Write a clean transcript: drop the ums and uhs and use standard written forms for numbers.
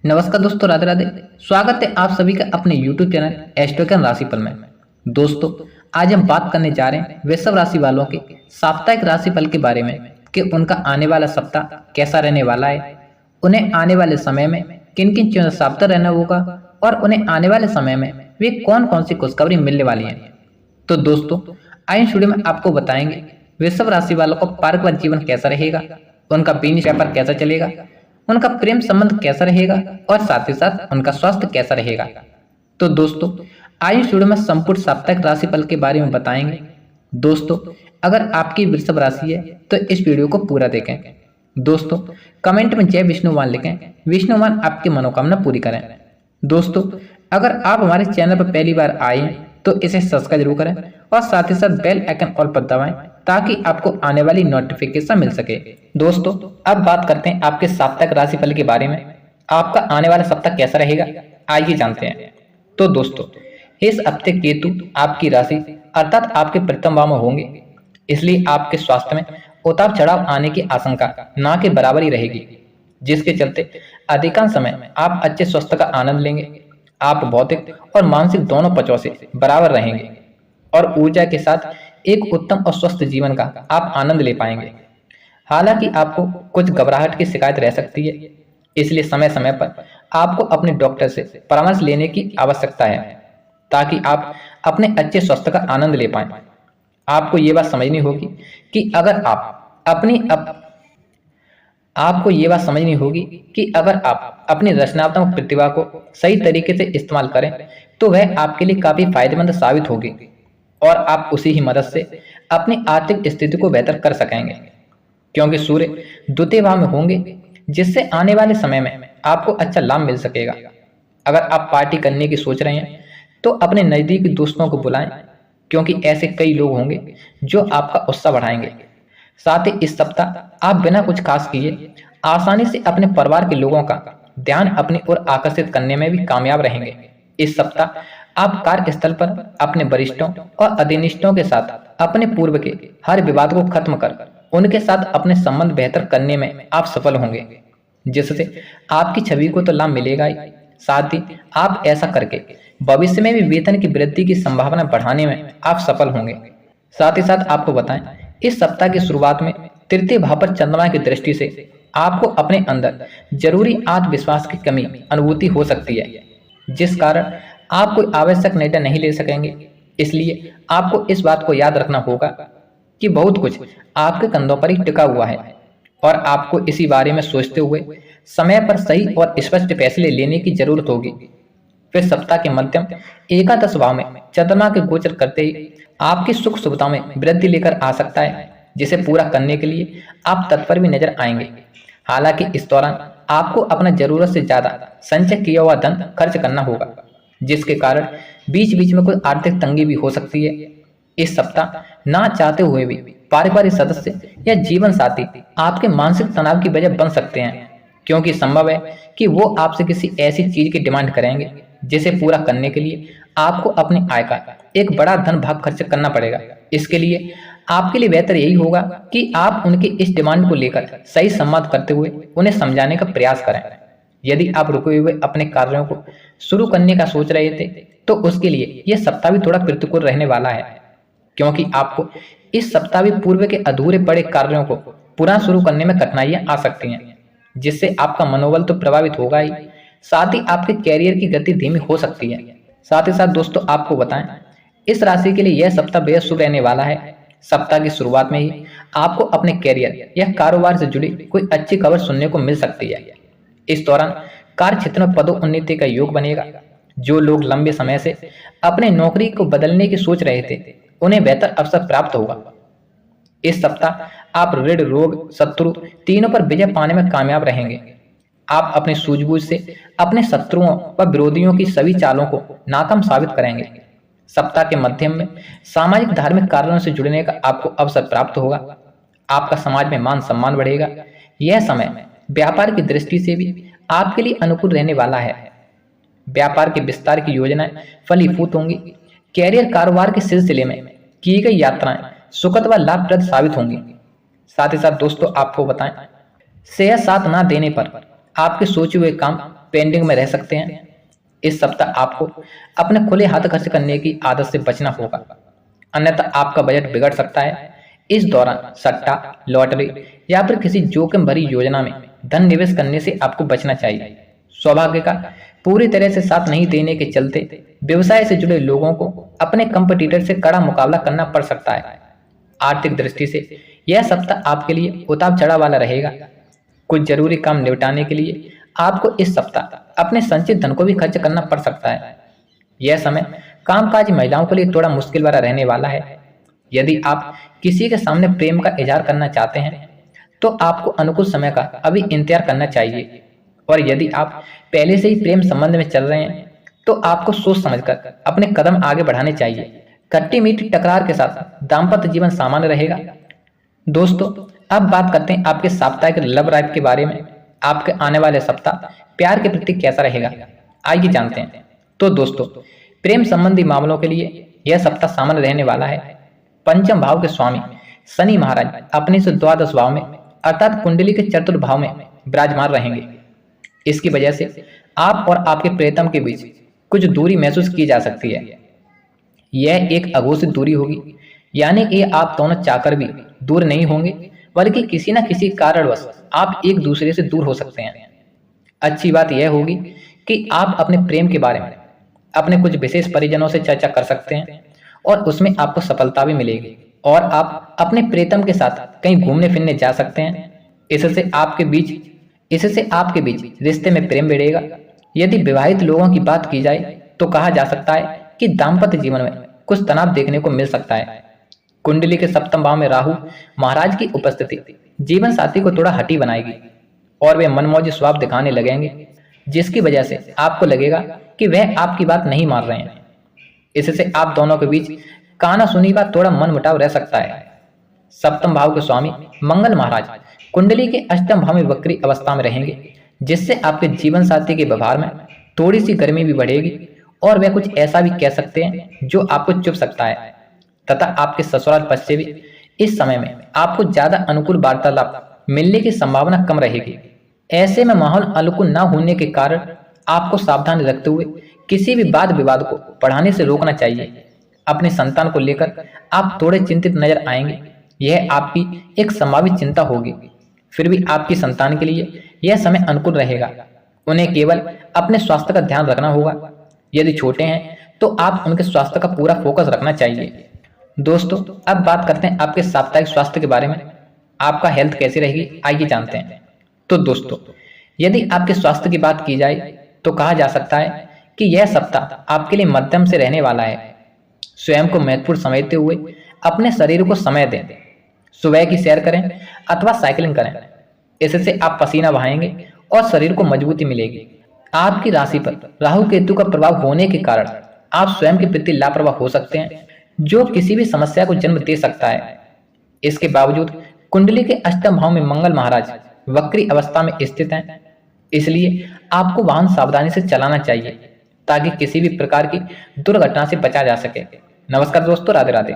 नमस्कार दोस्तों, राधे राधे। स्वागत है आप सभी का अपने YouTube चैनल एस्ट्रोकैन राशिफल में। दोस्तों, आज हम बात करने जा रहे हैं वृषभ राशि वालों के साप्ताहिक राशिफल के बारे में कि उनका आने वाला सप्ताह कैसा रहने वाला है, उन्हें आने वाले समय में किन किन चीजों से सावधान रहना होगा और उन्हें आने वाले समय में वे कौन कौन सी खुशखबरी मिलने वाली है। तो दोस्तों, आज इस वीडियो में आपको बताएंगे वृषभ राशि वालों का पारिवारिक जीवन कैसा रहेगा, उनका बिजनेस व्यापार कैसा चलेगा, उनका प्रेम संबंध कैसा रहेगा और साथ ही साथ उनका स्वास्थ्य कैसा रहेगा। तो दोस्तों, आज इस वीडियो में संपूर्ण साप्ताहिक राशिफल के बारे में बताएंगे। दोस्तों, अगर आपकी वृषभ राशि है तो इस वीडियो को पूरा देखें। दोस्तों, कमेंट में जय विष्णुवान लिखें, विष्णुवान आपकी मनोकामना पूरी करें। दोस्तों, अगर आप हमारे चैनल पर पहली बार आए हैं तो इसे सब्सक्राइब जरूर करें और साथ ही साथ बेल आइकन ऑल पर दबाएं ताकि आपको आने वाली नोटिफिकेशन मिल सके। दोस्तों, अब बात करते हैं आपके साप्ताहिक राशिफल के बारे में। आपका आने वाला सप्ताह कैसा रहेगा, आइए जानते हैं। तो दोस्तों, इस हफ्ते केतु आपकी राशि अर्थात आपके प्रथम भाव में होंगे, इसलिए आपके स्वास्थ्य में उतार चढ़ाव आने की आशंका ना के बराबर ही रहेगी, जिसके चलते अधिकांश समय आप अच्छे स्वास्थ्य का आनंद लेंगे। आप भौतिक और मानसिक दोनों पक्षों से बराबर रहेंगे और ऊर्जा के साथ एक उत्तम और स्वस्थ जीवन का आप आनंद ले पाएंगे। हालांकि आपको कुछ घबराहट की शिकायत रह सकती है, इसलिए समय समय पर आपको अपने डॉक्टर से परामर्श लेने की आवश्यकता है ताकि आप अपने अच्छे स्वास्थ्य का आनंद ले पाएं। आपको ये बात समझनी होगी कि अगर आप अपनी रचनात्मक प्रतिभा को सही तरीके से इस्तेमाल करें तो वह आपके लिए काफी फायदेमंद साबित होगी और आप उसी ही मदद से अपनी आर्थिक स्थिति को बेहतर कर सकेंगे, क्योंकि सूर्य द्वितीय भाव में होंगे, जिससे आने वाले समय में आपको अच्छा लाभ मिल सकेगा। अगर आप पार्टी करने की सोच रहे हैं तो अपने नजदीकी दोस्तों को बुलाएं, क्योंकि ऐसे कई लोग होंगे जो आपका उत्साह बढ़ाएंगे। साथ ही इस सप्ताह आप बिना कुछ खास किए आसानी से अपने परिवार के लोगों का ध्यान अपनी ओर आकर्षित करने में भी कामयाब रहेंगे। इस सप्ताह आप कार्यस्थल पर अपने वरिष्ठों और अधीनस्थों के साथ अपने पूर्व के हर विवाद को खत्म कर उनके साथ अपने संबंध बेहतर करने में आप सफल होंगे, जिससे आपकी छवि को तो लाभ मिलेगा ही, साथ ही आप ऐसा करके भविष्य में भी वेतन की वृद्धि की संभावना बढ़ाने में आप सफल होंगे। साथ ही साथ आपको बताएं, इस सप्ताह की शुरुआत में तृतीय भाव पर चंद्रमा की दृष्टि से आपको अपने अंदर जरूरी आत्मविश्वास की कमी अनुभूति हो सकती है, जिस कारण आप कोई आवश्यक निर्णय नहीं ले सकेंगे। इसलिए आपको इस बात को याद रखना होगा कि बहुत कुछ आपके कंधों पर ही टिका हुआ है और आपको इसी बारे में सोचते हुए समय पर सही और स्पष्ट फैसले लेने की जरूरत होगी। फिर सप्ताह के मध्यम एकादश भाव में चंद्रमा के गोचर करते ही आपकी सुख सुविधाओं में वृद्धि लेकर आ सकता है, जिसे पूरा करने के लिए आप तत्पर भी नजर आएंगे। हालांकि इस दौरान आपको अपना जरूरत से ज्यादा संचय किया हुआ धन खर्च करना होगा, जिसके कारण बीच बीच में कोई आर्थिक तंगी भी हो सकती है। इस सप्ताह ना चाहते हुए भी पारिवारिक सदस्य या जीवन साथी आपके मानसिक तनाव की वजह बन सकते हैं, क्योंकि संभव है कि वो आपसे किसी ऐसी चीज की डिमांड करेंगे जिसे पूरा करने के लिए आपको अपनी आय का एक बड़ा धन भाग खर्च करना पड़ेगा। इसके लिए आपके लिए बेहतर यही होगा कि आप उनकी इस डिमांड को लेकर सही संवाद करते हुए उन्हें समझाने का प्रयास करें। यदि आप रुके हुए अपने कार्यों को शुरू करने का सोच रहे थे तो उसके लिए यह सप्ताह भी थोड़ा प्रतिकूल रहने वाला है, क्योंकि आपको इस सप्ताह भी पूर्व के अधूरे पड़े कार्यों को पुनः शुरू करने में कठिनाइयां आ सकती हैं, जिससे आपका मनोबल तो प्रभावित होगा ही, साथ ही आपके कैरियर की गति धीमी हो सकती है। साथ ही साथ दोस्तों, आपको बताएं, इस राशि के लिए यह सप्ताह बेहद शुभ रहने वाला है। सप्ताह की शुरुआत में ही आपको अपने कैरियर या कारोबार से जुड़ी कोई अच्छी खबर सुनने को मिल सकती है। इस दौरान कार्य क्षेत्र में पदोन्नति का योग बनेगा। जो लोग लंबे समय से अपने नौकरी को बदलने की सोच रहे थे उन्हें बेहतर अवसर प्राप्त होगा। इस सप्ताह आप ऋण, रोग, शत्रु तीनों पर विजय पाने में कामयाब रहेंगे। आप अपने सूझबूझ से अपने शत्रुओं व विरोधियों की सभी चालों को नाकाम साबित करेंगे। सप्ताह के मध्यम में सामाजिक धार्मिक कारणों से जुड़ने का आपको अवसर प्राप्त होगा। आपका समाज में मान सम्मान बढ़ेगा। यह समय व्यापार की दृष्टि से भी आपके लिए अनुकूल रहने वाला है। व्यापार के विस्तार की योजनाएं फलीभूत होंगी। कैरियर, कारोबार के सिलसिले में की गई यात्राएं सुखद व लाभप्रद साबित होंगी। साथ ही साथ दोस्तों, आपको बताएं, सेहत साथ ना देने पर आपके सोचे हुए काम पेंडिंग में रह सकते हैं। इस सप्ताह आपको अपने खुले हाथ खर्च करने की आदत से बचना होगा, अन्यथा आपका बजट बिगड़ सकता है। इस दौरान सट्टा, लॉटरी या फिर किसी जोखिम भरी योजना में धन निवेश करने से आपको बचना चाहिए। सौभाग्य का पूरी तरह से साथ नहीं देने के चलते व्यवसाय से जुड़े लोगों को अपने कंपटीटर से कड़ा मुकाबला करना पड़ सकता है। आर्थिक दृष्टि से यह सप्ताह आपके लिए उतार चढ़ाव वाला रहेगा। कुछ जरूरी काम निपटाने के लिए आपको इस सप्ताह अपने संचित धन को भी खर्च करना पड़ सकता है। यह समय कामकाजी महिलाओं के लिए थोड़ा मुश्किल वाला रहने वाला है। यदि आप किसी के सामने प्रेम का इजहार करना चाहते हैं तो आपको अनुकूल समय का अभी इंतजार करना चाहिए, और यदि आप पहले से ही प्रेम संबंध में चल रहे हैं तो आपको सोच समझकर अपने कदम आगे बढ़ाने चाहिए। खट्टी मीठी टकरार के साथ दाम्पत्य जीवन सामान्य रहेगा। दोस्तों, अब बात करते हैं आपके साप्ताहिक लव लाइफ के बारे में। आपके आने वाले सप्ताह प्यार के प्रति कैसा रहेगा, आइए जानते हैं। तो दोस्तों, प्रेम संबंधी मामलों के लिए यह सप्ताह सामान्य रहने वाला है। पंचम भाव के स्वामी शनि महाराज अपने से द्वादश भाव में अर्थात कुंडली के चतुर्थ भाव में विराजमान रहेंगे। इसकी वजह से आप और आपके प्रियतम के बीच कुछ दूरी महसूस की जा सकती है। यह एक अघोषित दूरी होगी, यानी कि आप दोनों चाहकर भी दूर नहीं होंगे, बल्कि किसी न किसी कारणवश आप एक दूसरे से दूर हो सकते हैं। अच्छी बात यह होगी कि आप अपने प्रेम के बारे में अपने कुछ विशेष परिजनों से चर्चा कर सकते हैं और उसमें आपको सफलता भी मिलेगी, और आप अपने प्रियतम के साथ कहीं घूमने फिरने जा सकते हैं। इससे आपके बीच रिश्ते में प्रेम बढ़ेगा। यदि विवाहित लोगों की बात की जाए तो कहा जा सकता है कि दाम्पत्य जीवन में कुछ तनाव देखने को मिल सकता है। कुंडली के सप्तम भाव में राहु महाराज की उपस्थिति जीवन साथी को थोड़ा हठी बनाएगी और वे मनमौजी स्वभाव दिखाने लगेंगे, जिसकी वजह से आपको लगेगा कि वह आपकी बात नहीं मान रहे हैं। इससे आप दोनों के बीच काना सुनी का थोड़ा मन मुटाव रह सकता है। सप्तम भाव के स्वामी मंगल महाराज कुंडली के अष्टम भाव में वक्री अवस्था में रहेंगे, जिससे आपके जीवन साथी के व्यवहार में थोड़ी सी गर्मी भी बढ़ेगी और वह कुछ ऐसा भी कह सकते हैं जो आपको चुभ सकता है, तथा आपके ससुराल पक्ष से भी इस समय में आपको ज्यादा अनुकूल वार्तालाप मिलने की संभावना कम रहेगी। ऐसे में माहौल अनुकूल न होने के कारण आपको सावधान रखते हुए किसी भी वाद विवाद को बढ़ाने से रोकना चाहिए। अपने संतान को लेकर आप थोड़े चिंतित नजर आएंगे, यह आपकी एक संभावित चिंता होगी। फिर भी आपकी संतान के लिए यह समय अनुकूल रहेगा। उन्हें केवल अपने स्वास्थ्य का ध्यान रखना होगा। यदि छोटे हैं तो आप उनके स्वास्थ्य का पूरा फोकस रखना चाहिए। दोस्तों, अब बात करते हैं आपके साप्ताहिक स्वास्थ्य के बारे में। आपका हेल्थ कैसी रहेगी, आइए जानते हैं। तो दोस्तों, यदि आपके स्वास्थ्य की बात की जाए तो कहा जा सकता है कि यह सप्ताह आपके लिए मध्यम से रहने वाला है। स्वयं को महत्वपूर्ण समझते हुए अपने शरीर को समय दें। सुबह की सैर करें अथवा साइकिलिंग करें, इससे आप पसीना बहाएंगे और शरीर को मजबूती मिलेगी। आपकी राशि पर राहु केतु का प्रभाव होने के कारण आप स्वयं के प्रति लापरवाह हो सकते हैं, जो किसी भी समस्या को जन्म दे सकता है। इसके बावजूद कुंडली के अष्टम भाव में मंगल महाराज वक्री अवस्था में स्थित हैं, इसलिए आपको वाहन सावधानी से चलाना चाहिए ताकि किसी भी प्रकार की दुर्घटना से बचा जा सके। नमस्कार दोस्तों, राधे राधे।